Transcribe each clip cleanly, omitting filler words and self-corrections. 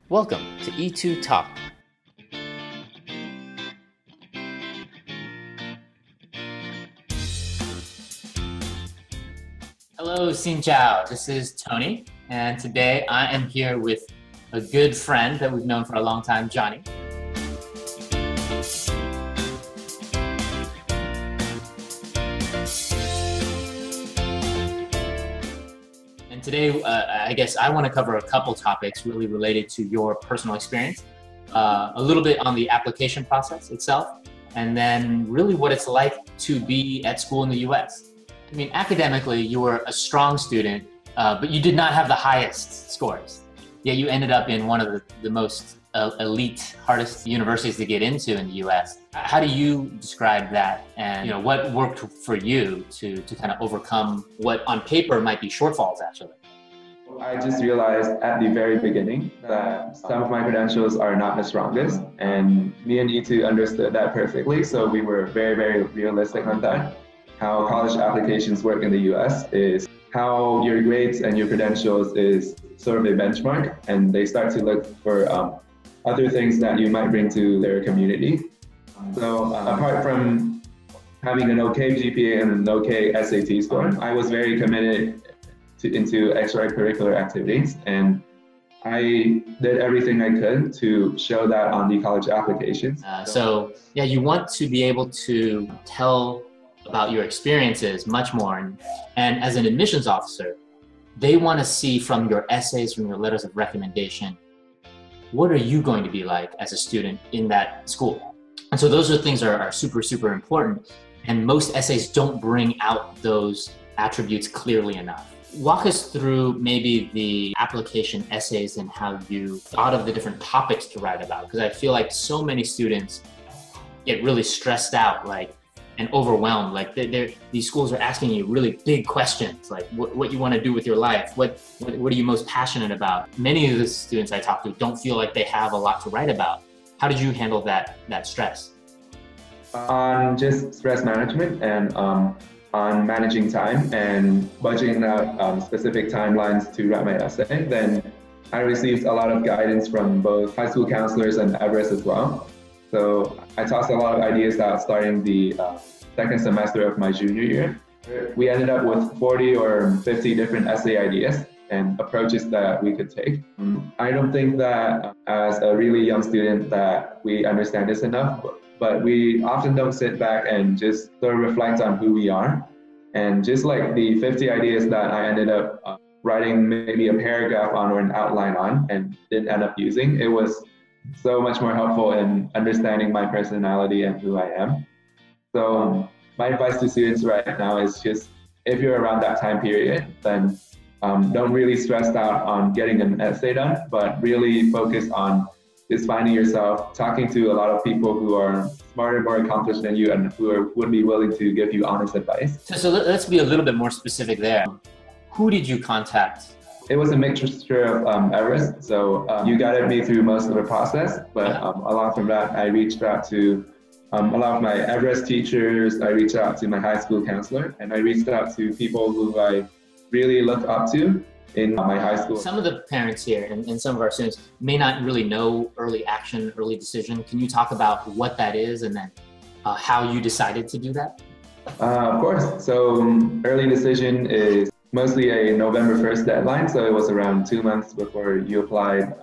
Welcome to E2 Talk. Hello, xin chào. This is Tony, and today I am here with a good friend that we've known for a long time, Johnny. And today, I guess I want to cover a couple topics really related to your personal experience, a little bit on the application process itself, and then really what it's like to be at school in the US. I mean, academically, you were a strong student, but you did not have the highest scores. Yet you ended up in one of the most elite, hardest universities to get into in the US. How do you describe that? And what worked for you to kind of overcome what on paper might be shortfalls, actually? I just realized at the very beginning that some of my credentials are not the strongest, and me and E2 understood that perfectly, so we were very, very realistic on that. How college applications work in the US is how your grades and your credentials is sort of a benchmark, and they start to look for other things that you might bring to their community. So apart from having an okay GPA and an okay SAT score, I was very committed into extracurricular activities, and I did everything I could to show that on the college applications. So you want to be able to tell about your experiences much more, and as an admissions officer, they want to see from your essays, from your letters of recommendation, what are you going to be like as a student in that school? And so those are things are super, super important, and most essays don't bring out those attributes clearly enough. Walk us through maybe the application essays and how you thought of the different topics to write about, because I feel like so many students get really stressed out, and overwhelmed. These schools are asking you really big questions, like what you want to do with your life, what are you most passionate about? Many of the students I talk to don't feel like they have a lot to write about. How did you handle that stress? On just stress management and on managing time and budgeting out specific timelines to write my essay, then I received a lot of guidance from both high school counselors and Everest as well. So I tossed a lot of ideas out starting the second semester of my junior year. We ended up with 40 or 50 different essay ideas and approaches that we could take. I don't think that as a really young student that we understand this enough, but we often don't sit back and just sort of reflect on who we are. And just like the 50 ideas that I ended up writing maybe a paragraph on or an outline on and didn't end up using, it was so much more helpful in understanding my personality and who I am. So my advice to students right now is just, if you're around that time period, then don't really stress out on getting an essay done, but really focus on just finding yourself, talking to a lot of people who are smarter, more accomplished than you, and who would be willing to give you honest advice. So let's be a little bit more specific there. Who did you contact? It was a mixture of Everest, so you guided me through most of the process, but along from that, I reached out to a lot of my Everest teachers, I reached out to my high school counselor, and I reached out to people who I really look up to in my high school. Some of the parents here and some of our students may not really know early action, early decision. Can you talk about what that is and then how you decided to do that? Of course. So early decision is mostly a November 1st deadline, so it was around 2 months before you applied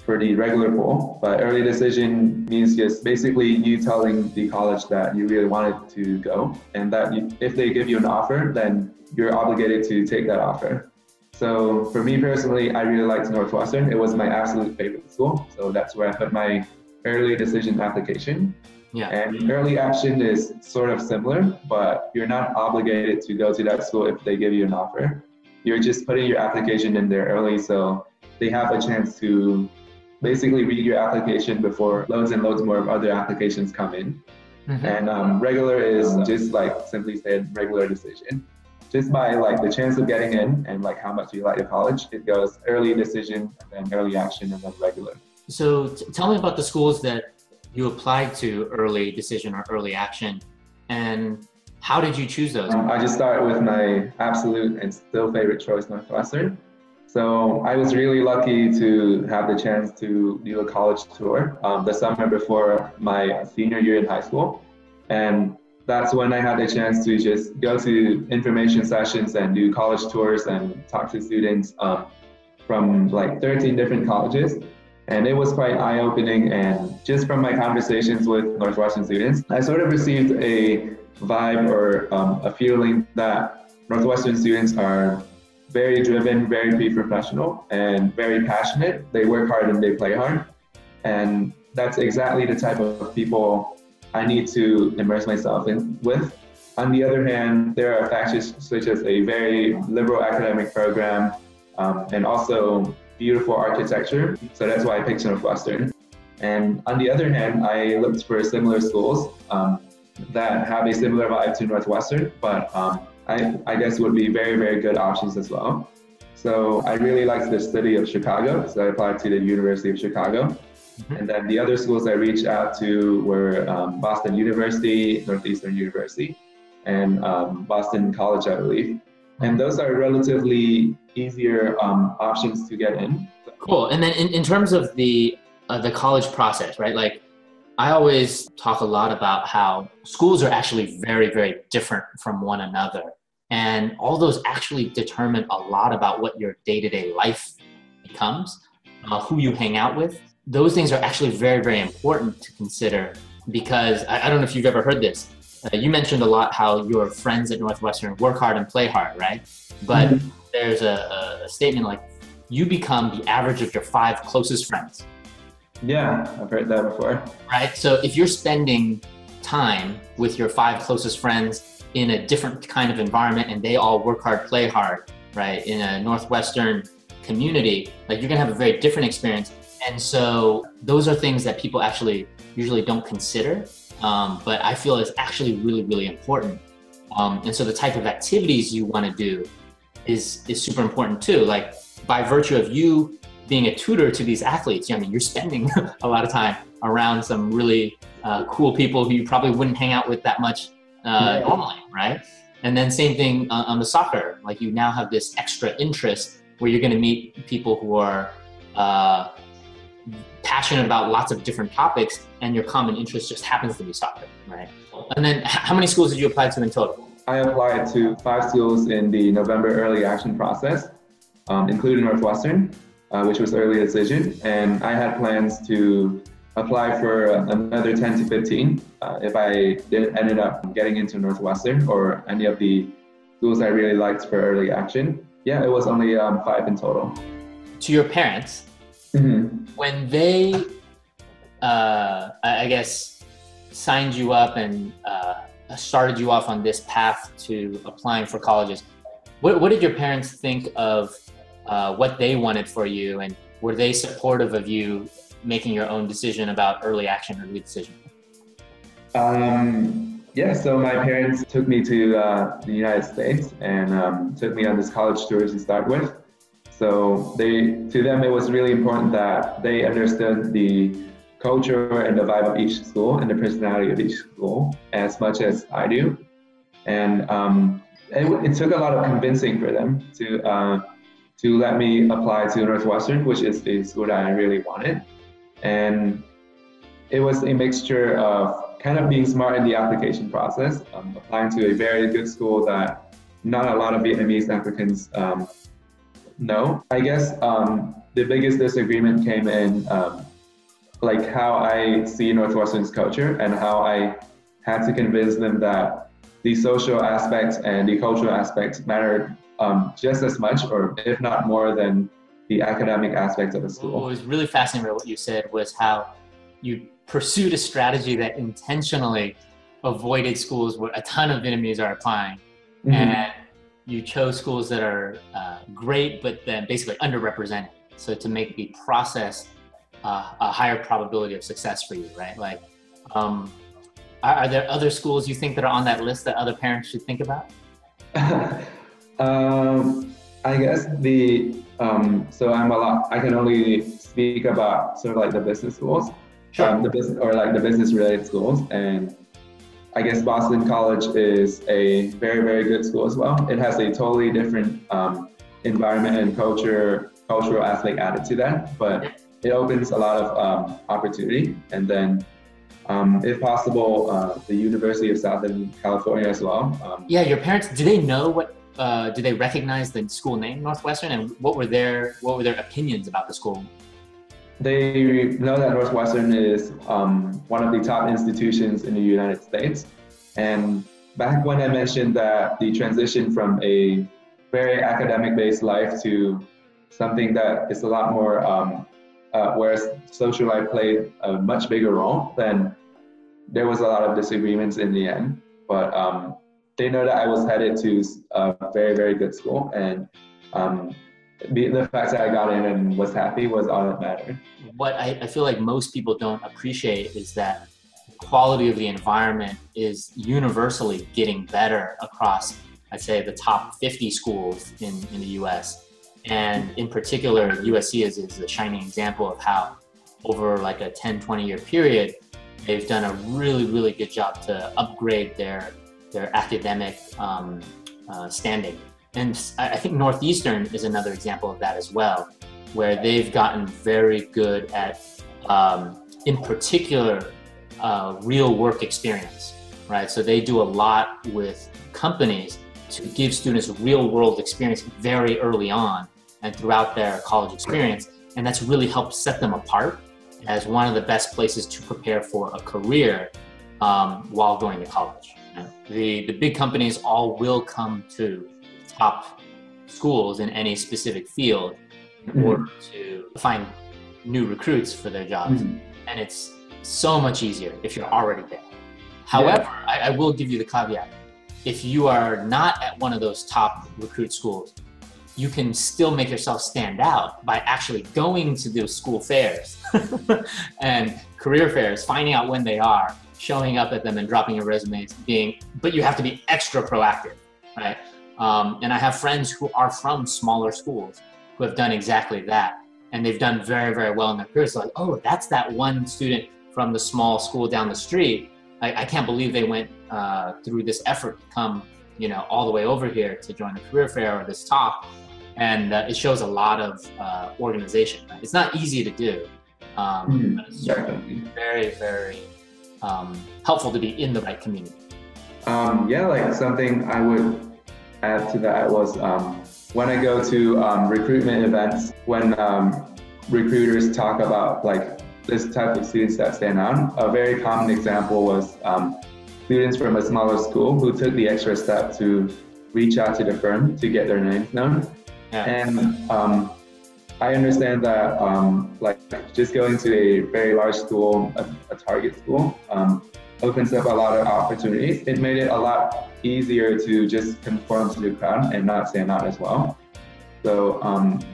for the regular pool. But early decision means just basically you telling the college that you really wanted to go, and that if they give you an offer, then you're obligated to take that offer. So for me personally, I really liked Northwestern. It was my absolute favorite school, so that's where I put my early decision application. Yeah. And early action is sort of similar, but you're not obligated to go to that school if they give you an offer. You're just putting your application in there early, so they have a chance to basically read your application before loads and loads more of other applications come in. Mm-hmm. And regular is just simply said, regular decision. Just by the chance of getting in and how much you like the college, it goes early decision, and then early action, and then regular. So tell me about the schools that you applied to early decision or early action, and how did you choose those? I just started with my absolute and still favorite choice, Northwestern. So I was really lucky to have the chance to do a college tour the summer before my senior year in high school. And that's when I had the chance to just go to information sessions and do college tours and talk to students from like 13 different colleges. And it was quite eye-opening. And just from my conversations with Northwestern students, I sort of received a vibe or a feeling that Northwestern students are very driven, very pre-professional, and very passionate. They work hard and they play hard. And that's exactly the type of people I need to immerse myself with. On the other hand, there are factors such as a very liberal academic program and also beautiful architecture. So that's why I picked Northwestern. And on the other hand, I looked for similar schools that have a similar vibe to Northwestern, but I guess would be very, very good options as well. So I really liked the city of Chicago, so I applied to the University of Chicago. Mm-hmm. And then the other schools I reached out to were Boston University, Northeastern University, and Boston College, I believe. And those are relatively easier options to get in. Cool. And then in terms of the college process, right? Like I always talk a lot about how schools are actually very, very different from one another. And all those actually determine a lot about what your day-to-day life becomes, who you hang out with. Those things are actually very, very important to consider because I don't know if you've ever heard this. You mentioned a lot how your friends at Northwestern work hard and play hard, right? But mm-hmm. there's a statement like you become the average of your 5 closest friends. Yeah, I've heard that before. Right. So if you're spending time with your 5 closest friends in a different kind of environment and they all work hard, play hard, right? In a Northwestern community, like you're going to have a very different experience. And so those are things that people actually usually don't consider. But I feel is actually really, really important. And so the type of activities you want to do is super important too. Like by virtue of you being a tutor to these athletes, I mean, you're spending a lot of time around some really cool people who you probably wouldn't hang out with that much normally, right? And then same thing on the soccer, like you now have this extra interest where you're going to meet people who are passionate about lots of different topics and your common interest just happens to be soccer, right? And then how many schools did you apply to in total? I applied to 5 schools in the November early action process, including Northwestern, which was early decision. And I had plans to apply for another 10 to 15 if I ended up getting into Northwestern or any of the schools I really liked for early action. Yeah, it was only 5 in total. To your parents, mm-hmm. when they, I guess, signed you up and started you off on this path to applying for colleges, what did your parents think of what they wanted for you, and were they supportive of you making your own decision about early action, early decision? Yeah, so my parents took me to the United States and took me on this college tour to start with. So to them, it was really important that they understood the culture and the vibe of each school and the personality of each school as much as I do. And it took a lot of convincing for them to let me apply to Northwestern, which is the school that I really wanted. And it was a mixture of kind of being smart in the application process, applying to a very good school that not a lot of Vietnamese applicants know. I guess the biggest disagreement came in like how I see Northwestern's culture and how I had to convince them that the social aspects and the cultural aspects mattered just as much, or if not more than the academic aspects of the school. What was really fascinating about what you said was how you pursued a strategy that intentionally avoided schools where a ton of Vietnamese are applying. Mm-hmm. And you chose schools that are great, but then basically underrepresented. So to make the process a higher probability of success for you, right? Like, are there other schools you think that are on that list that other parents should think about? I guess I can only speak about sort of like the business schools, sure. The business related schools. And I guess Boston College is a very, very good school as well. It has a totally different environment and culture cultural aspect added to that, but it opens a lot of opportunity. And then, if possible, the University of Southern California as well. Yeah, your parents, do they know what, do they recognize the school name Northwestern, and what were their opinions about the school? They know that Northwestern is one of the top institutions in the United States. And back when I mentioned that the transition from a very academic-based life to something that is a lot more, where social life played a much bigger role, then there was a lot of disagreements in the end. But they know that I was headed to a very, very good school, and the fact that I got in and was happy was all that mattered. What I feel like most people don't appreciate is that the quality of the environment is universally getting better across, I'd say, the top 50 schools in the US. And in particular, USC is a shining example of how over like a 10, 20-year period, they've done a really, really good job to upgrade their academic standing. And I think Northeastern is another example of that as well, where they've gotten very good at, in particular, real work experience, right? So they do a lot with companies to give students real world experience very early on and throughout their college experience. And that's really helped set them apart as one of the best places to prepare for a career while going to college. The big companies all will come to top schools in any specific field in order to find new recruits for their jobs. And it's so much easier if you're already there. However, I will give you the caveat. If you are not at one of those top recruit schools, you can still make yourself stand out by actually going to those school fairs and career fairs, finding out when they are, showing up at them and dropping your resumes, but you have to be extra proactive, right? And I have friends who are from smaller schools who have done exactly that. And they've done very, very well in their careers. So like, oh, that's that one student from the small school down the street. I can't believe they went through this effort to come, all the way over here to join the career fair or this talk. And it shows a lot of organization. Right? It's not easy to do, but it's very, very helpful to be in the right community. Like something I would add to that was when I go to recruitment events, when recruiters talk about like this type of students that stand out, a very common example was students from a smaller school who took the extra step to reach out to the firm to get their names known. Yeah. And I understand that like just going to a very large school, a target school, opens up a lot of opportunities. It made it a lot easier to just conform to the crowd and not stand out as well. So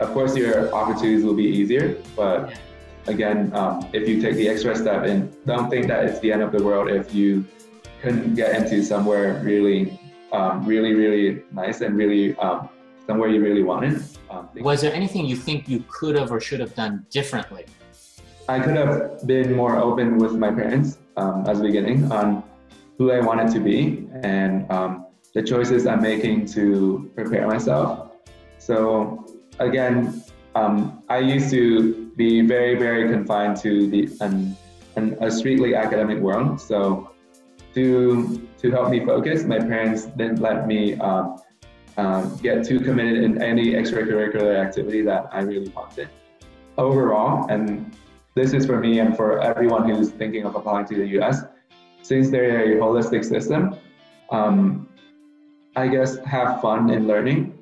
of course your opportunities will be easier, but again, if you take the extra step and don't think that it's the end of the world if you couldn't get into somewhere really, really nice and really somewhere you really wanted. Was there anything you think you could have or should have done differently? I could have been more open with my parents at the beginning on who I wanted to be and the choices I'm making to prepare myself. So again, I used to be very, very confined to a strictly academic world. So to help me focus, my parents didn't let me get too committed in any extracurricular activity that I really wanted. Overall, and this is for me and for everyone who's thinking of applying to the US, since they're a holistic system, I guess have fun in learning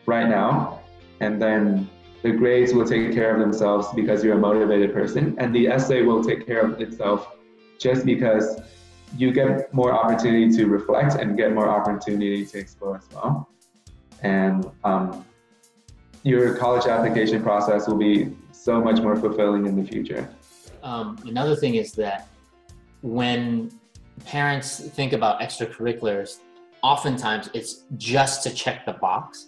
right now, and then the grades will take care of themselves because you're a motivated person, and the essay will take care of itself just because you get more opportunity to reflect and get more opportunity to explore as well. And your college application process will be so much more fulfilling in the future. Another thing is that when parents think about extracurriculars, oftentimes it's just to check the box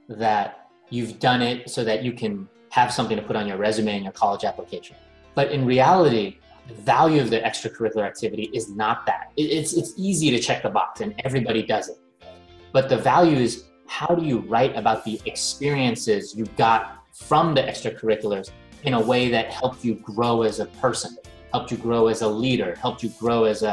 that you've done it so that you can have something to put on your resume and your college application. But in reality, the value of the extracurricular activity is not that. It's easy to check the box and everybody does it. But the value is, how do you write about the experiences you got from the extracurriculars in a way that helped you grow as a person, helped you grow as a leader, helped you grow as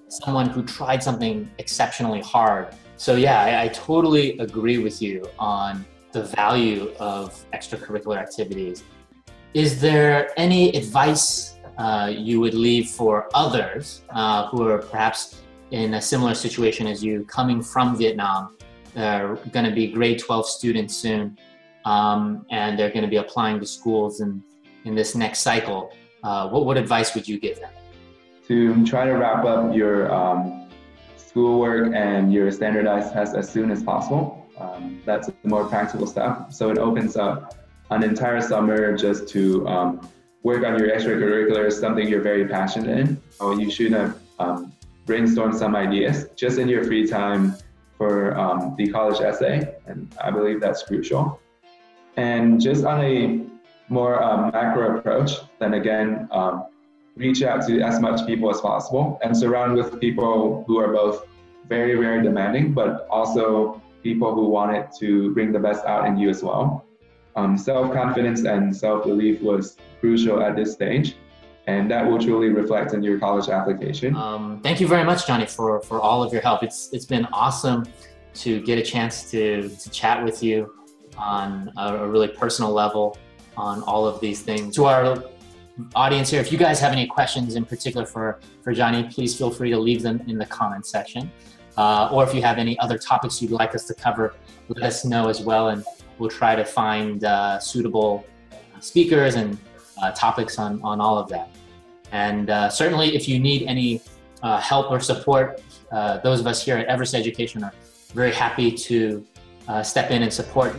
someone who tried something exceptionally hard. So yeah, I totally agree with you on the value of extracurricular activities. Is there any advice you would leave for others who are perhaps in a similar situation as you, coming from Vietnam? They're going to be grade 12 students soon, and they're going to be applying to schools in this next cycle. What advice would you give them? To try to wrap up your schoolwork and your standardized tests as soon as possible. That's a more practical step. So it opens up an entire summer just to work on your extracurriculars, something you're very passionate in. Or you should have brainstorm some ideas just in your free time for the college essay, and I believe that's crucial. And just on a more macro approach, then again, reach out to as much people as possible and surround with people who are both very, very demanding, but also people who wanted to bring the best out in you as well. Self-confidence and self-belief was crucial at this stage, and that will truly reflect in your college application. Thank you very much, Johnny, for all of your help. It's been awesome to get a chance to chat with you on a really personal level on all of these things. To our audience here, if you guys have any questions in particular for Johnny, please feel free to leave them in the comment section. Or if you have any other topics you'd like us to cover, let us know as well, and we'll try to find suitable speakers and topics on all of that. And certainly if you need any help or support, those of us here at Everest Education are very happy to step in and support